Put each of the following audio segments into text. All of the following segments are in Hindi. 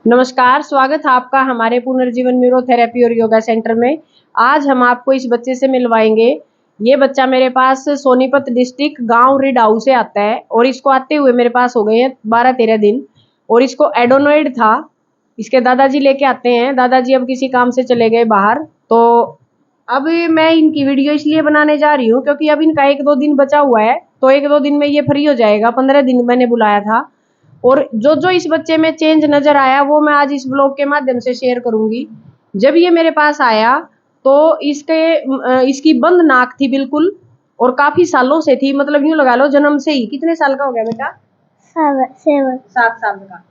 नमस्कार, स्वागत है आपका हमारे पुनर्जीवन न्यूरोथेरेपी और योगा सेंटर में। आज हम आपको इस बच्चे से मिलवाएंगे। ये बच्चा मेरे पास सोनीपत डिस्ट्रिक्ट गांव रिडाऊ से आता है और इसको आते हुए मेरे पास हो गए हैं 12-13 दिन। और इसको एडोनोइड था। इसके दादाजी लेके आते हैं। दादाजी अब किसी काम से चले गए बाहर, तो अब मैं इनकी वीडियो इसलिए बनाने जा रही हूँ क्योंकि अब इनका 1-2 दिन बचा हुआ है, तो 1-2 दिन में ये फ्री हो जाएगा। 15 दिन मैंने बुलाया था और जो जो इस बच्चे में चेंज नजर आया वो मैं आज इस ब्लॉग के माध्यम से शेयर करूंगी। जब ये मेरे पास आया तो इसकी बंद नाक थी बिल्कुल, और काफी सालों से थी, मतलब यूं लगा लो जन्म से ही। कितने साल का हो गया बेटा? 7 साल का।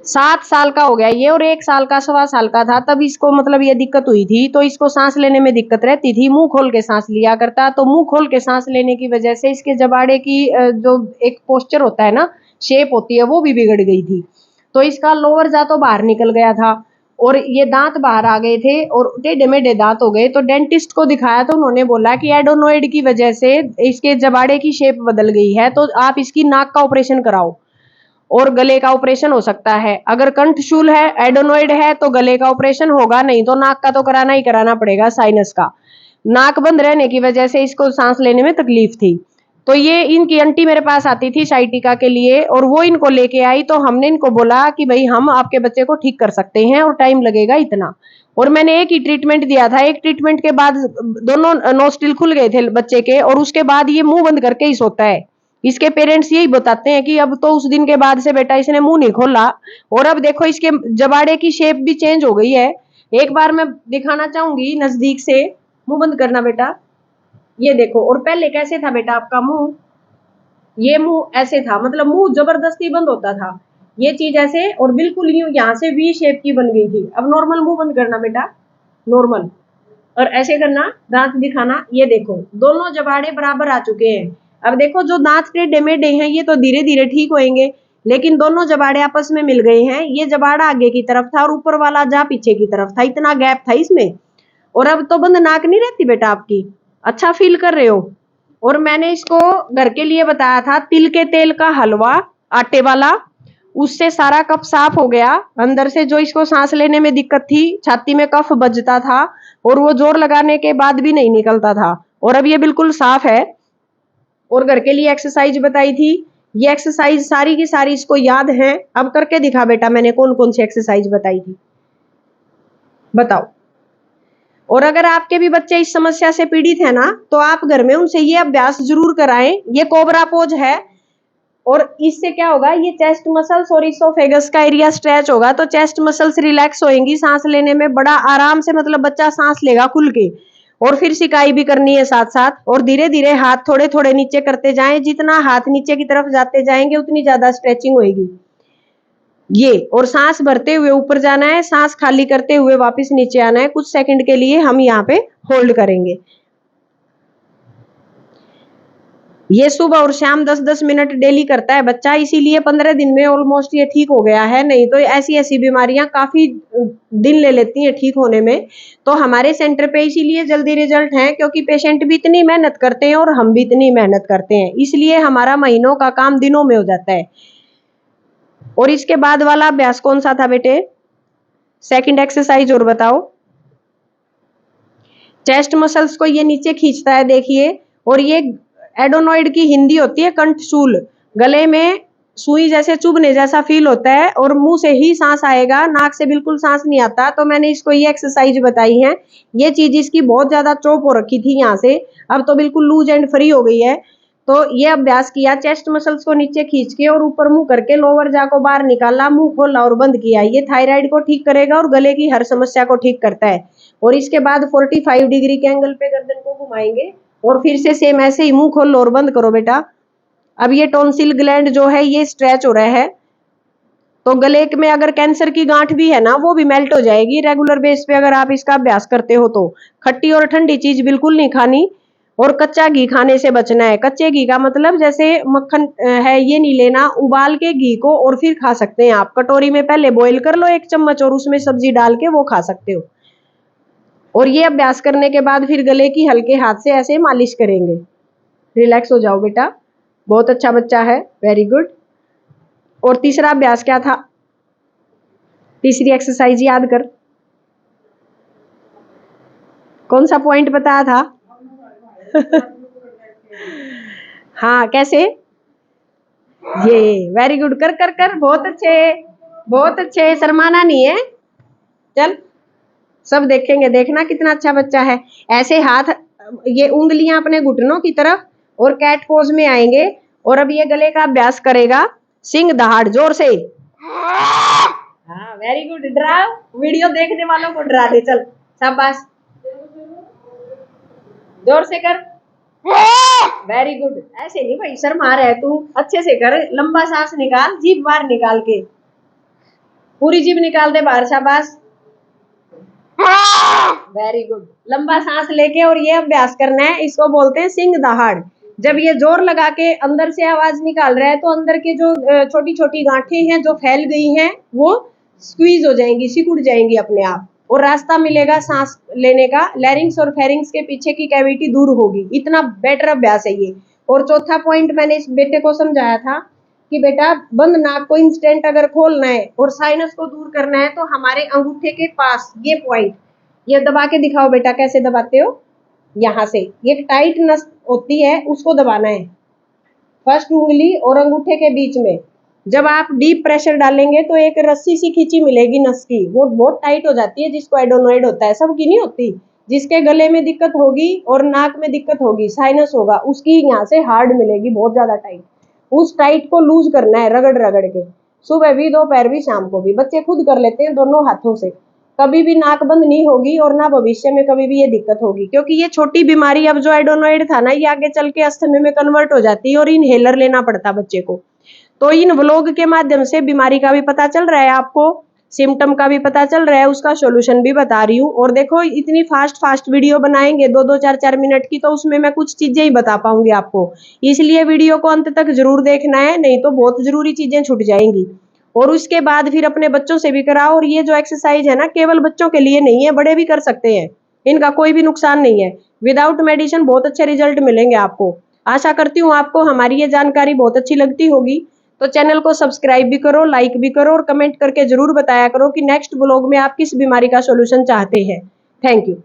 7 साल का हो गया ये, और 1 साल का 1.25 साल का था तब इसको मतलब ये दिक्कत हुई थी। तो इसको सांस लेने में दिक्कत रहती थी, मुंह खोल के सांस लिया करता। तो मुंह खोल के सांस लेने की वजह से इसके जबाड़े की जो एक पोस्चर होता है ना, शेप होती है, वो भी बिगड़ गई थी। तो इसका लोअर जा तो बाहर निकल गया था और ये दांत बाहर आ गए थे और टेढ़े मेढ़े दांत हो गए। तो डेंटिस्ट को दिखाया तो उन्होंने बोला कि एडोनोइड की वजह से इसके जबाड़े की शेप बदल गई है, तो आप इसकी नाक का ऑपरेशन कराओ और गले का ऑपरेशन हो सकता है। अगर कंठशूल है, एडोनोइड है, तो गले का ऑपरेशन होगा, नहीं तो नाक का तो कराना ही कराना पड़ेगा, साइनस का। नाक बंद रहने की वजह से इसको सांस लेने में तकलीफ थी। तो ये इनकी आंटी मेरे पास आती थी साइटिका के लिए और वो इनको लेके आई। तो हमने इनको बोला कि भाई हम आपके बच्चे को ठीक कर सकते हैं और टाइम लगेगा इतना। और मैंने एक ही ट्रीटमेंट दिया था। एक ट्रीटमेंट के बाद दोनों नोस्ट्रिल खुल गए थे बच्चे के, और उसके बाद ये मुंह बंद करके ही सोता है। इसके पेरेंट्स यही बताते हैं कि अब तो उस दिन के बाद से बेटा इसने मुंह नहीं खोला। और अब देखो इसके जबाड़े की शेप भी चेंज हो गई है। एक बार मैं दिखाना चाहूंगी नजदीक से। मुंह बंद करना बेटा, ये देखो। और पहले कैसे था बेटा आपका मुंह? ये मुंह ऐसे था, मतलब मुंह जबरदस्ती बंद होता था, ये चीज ऐसे, और बिल्कुल यूं यहाँ से वी शेप की बन गई थी। अब नॉर्मल मुंह बंद करना बेटा, नॉर्मल। और ऐसे करना, दांत दिखाना, ये देखो दोनों जबाड़े बराबर आ चुके हैं। अब देखो जो दांत टेढ़े मेढ़े हैं ये तो धीरे धीरे ठीक होंगे, लेकिन दोनों जबाड़े आपस में मिल गए हैं। ये जबाड़ा आगे की तरफ था और ऊपर वाला जा पीछे की तरफ था, इतना गैप था इसमें। और अब तो बंद नाक नहीं रहती बेटा आपकी, अच्छा फील कर रहे हो। और मैंने इसको घर के लिए बताया था तिल के तेल का हलवा, आटे वाला, उससे सारा कफ साफ हो गया। अंदर से जो इसको सांस लेने में दिक्कत थी, छाती में कफ बजता था और वो जोर लगाने के बाद भी नहीं निकलता था, और अब ये बिल्कुल साफ है। और घर के लिए एक्सरसाइज बताई थी, ये एक्सरसाइज सारी की सारी इसको याद है। अब करके दिखा बेटा मैंने कौन कौन सी एक्सरसाइज बताई थी, बताओ। और अगर आपके भी बच्चे इस समस्या से पीड़ित है ना, तो आप घर में उनसे ये अभ्यास जरूर कराएं। ये कोबरा पोज है, और इससे क्या होगा, ये चेस्ट मसल्स और इसोफेगस का एरिया स्ट्रेच होगा, तो चेस्ट मसल्स रिलैक्स होंगी, सांस लेने में बड़ा आराम से, मतलब बच्चा सांस लेगा खुल के। और फिर सिकाई भी करनी है साथ साथ, और धीरे धीरे हाथ थोड़े थोड़े नीचे करते जाएं। जितना हाथ नीचे की तरफ जाते जाएंगे उतनी ज्यादा स्ट्रेचिंग होगी ये। और सांस भरते हुए ऊपर जाना है, सांस खाली करते हुए वापस नीचे आना है। कुछ सेकंड के लिए हम यहाँ पे होल्ड करेंगे। ये सुबह और शाम 10-10 मिनट डेली करता है बच्चा, इसीलिए 15 दिन में ऑलमोस्ट ये ठीक हो गया है। नहीं तो ऐसी ऐसी बीमारियां काफी दिन ले लेती हैं ठीक होने में। तो हमारे सेंटर पे इसीलिए जल्दी रिजल्ट है, क्योंकि पेशेंट भी इतनी मेहनत करते हैं और हम भी इतनी मेहनत करते हैं, इसलिए हमारा महीनों का काम दिनों में हो जाता है। और इसके बाद वाला अभ्यास कौन सा था बेटे? सेकंड एक्सरसाइज और बताओ। चेस्ट मसल्स को ये नीचे खींचता है, देखिए। और ये एडोनोइड की हिंदी होती है कंठशूल। गले में सुई जैसे चुभने जैसा फील होता है और मुंह से ही सांस आएगा, नाक से बिल्कुल सांस नहीं आता। तो मैंने इसको ये एक्सरसाइज बताई है। ये चीज इसकी बहुत ज्यादा चोप हो रखी थी यहाँ से, अब तो बिल्कुल लूज एंड फ्री हो गई है। तो ये अभ्यास किया, चेस्ट मसल्स को नीचे खींच के और ऊपर मुंह करके लोअर जा को बाहर निकाला, मुंह खोला और बंद किया। ये थायराइड को ठीक करेगा और गले की हर समस्या को ठीक करता है। और इसके बाद 45 डिग्री के एंगल पे गर्दन को घुमाएंगे और फिर से सेम ऐसे ही मुंह खोलो और बंद करो बेटा। अब ये टॉन्सिल ग्लैंड जो है ये स्ट्रेच हो रहा है, तो गले में अगर कैंसर की गांठ भी है ना, वो भी मेल्ट हो जाएगी रेगुलर बेस पे अगर आप इसका अभ्यास करते हो तो। खट्टी और ठंडी चीज बिल्कुल नहीं खानी, और कच्चा घी खाने से बचना है। कच्चे घी का मतलब जैसे मक्खन है ये नहीं लेना, उबाल के घी को और फिर खा सकते हैं आप। कटोरी में पहले बॉईल कर लो 1 चम्मच और उसमें सब्जी डाल के वो खा सकते हो। और ये अभ्यास करने के बाद फिर गले की हल्के हाथ से ऐसे मालिश करेंगे। रिलैक्स हो जाओ बेटा, बहुत अच्छा बच्चा है, वेरी गुड। और तीसरा अभ्यास क्या था? तीसरी एक्सरसाइज याद कर, कौन सा पॉइंट बताया था? हाँ, कैसे? ये वेरी गुड, कर कर कर, बहुत अच्छे, बहुत अच्छे, शर्माना नहीं है। चल, सब देखेंगे, देखना कितना अच्छा बच्चा है। ऐसे हाथ, ये उंगलियां अपने घुटनों की तरफ, और कैट पोज में आएंगे। और अब ये गले का अभ्यास करेगा, सिंह दहाड़, जोर से। हाँ, वेरी गुड। डरा, वीडियो देखने वालों को डरा दे। चल, शाबाश, जोर से कर। Very good. ऐसे नहीं भाई, शर्मा रहा है तू, अच्छे से कर। लंबा सांस निकाल, जीभ बाहर निकाल के, पूरी जीभ निकाल दे बाहर, शाबाश, वेरी गुड। लंबा सांस लेके और ये अभ्यास करना है, इसको बोलते हैं सिंह दहाड़। जब ये जोर लगा के अंदर से आवाज निकाल रहा है, तो अंदर के जो छोटी छोटी गांठें हैं जो फैल गई हैं, वो स्क्वीज हो जाएंगी, सिकुड़ जाएंगी अपने आप, और रास्ता मिलेगा सांस लेने का। लैरिंग्स और फेरिंग्स के पीछे की कैविटी दूर होगी। इतना बेटर अभ्यास है ये। और चौथा पॉइंट मैंने इस बेटे को समझाया था कि बेटा, बंद नाक को इंस्टेंट अगर खोलना है और साइनस को दूर करना है, तो हमारे अंगूठे के पास ये पॉइंट, ये दबा के दिखाओ बेटा, कैसे दबाते हो? यहाँ से, ये टाइट नस होती है, उसको दबाना है, फर्स्ट उंगली और अंगूठे के बीच में। जब आप डीप प्रेशर डालेंगे तो एक रस्सी सी खींची मिलेगी नस की, वो बहुत टाइट हो जाती है, जिसको एडोनॉइड होता है, सबकी नहीं होती। जिसके गले में दिक्कत होगी और नाक में दिक्कत होगी, साइनस होगा, उसकी यहाँ से हार्ड मिलेगी, बहुत ज्यादा टाइट। उस टाइट को लूज करना है, रगड़ रगड़ के, सुबह भी, दोपहर भी, शाम को भी। बच्चे खुद कर लेते हैं दोनों हाथों से। कभी भी नाक बंद नहीं होगी, और ना भविष्य में कभी भी ये दिक्कत होगी, क्योंकि ये छोटी बीमारी, अब जो एडोनॉइड था ना, ये आगे चल के अस्थमा में कन्वर्ट हो जाती है, और इनहेलर लेना पड़ता बच्चे को। तो इन व्लॉग के माध्यम से बीमारी का भी पता चल रहा है आपको, सिम्टम का भी पता चल रहा है, उसका सॉल्यूशन भी बता रही हूँ। और देखो, इतनी फास्ट फास्ट वीडियो बनाएंगे, 2-2, 4-4 मिनट की, तो उसमें मैं कुछ चीजें ही बता पाऊंगी आपको। इसलिए वीडियो को अंत तक जरूर देखना है, नहीं तो बहुत जरूरी चीजें छूट जाएंगी। और उसके बाद फिर अपने बच्चों से भी कराओ। और ये जो एक्सरसाइज है ना, केवल बच्चों के लिए नहीं है, बड़े भी कर सकते हैं, इनका कोई भी नुकसान नहीं है। विदाउट मेडिसिन बहुत अच्छे रिजल्ट मिलेंगे आपको। आशा करती हूँ आपको हमारी ये जानकारी बहुत अच्छी लगती होगी। तो चैनल को सब्सक्राइब भी करो, लाइक भी करो, और कमेंट करके जरूर बताया करो कि नेक्स्ट ब्लॉग में आप किस बीमारी का सॉल्यूशन चाहते हैं। Thank you.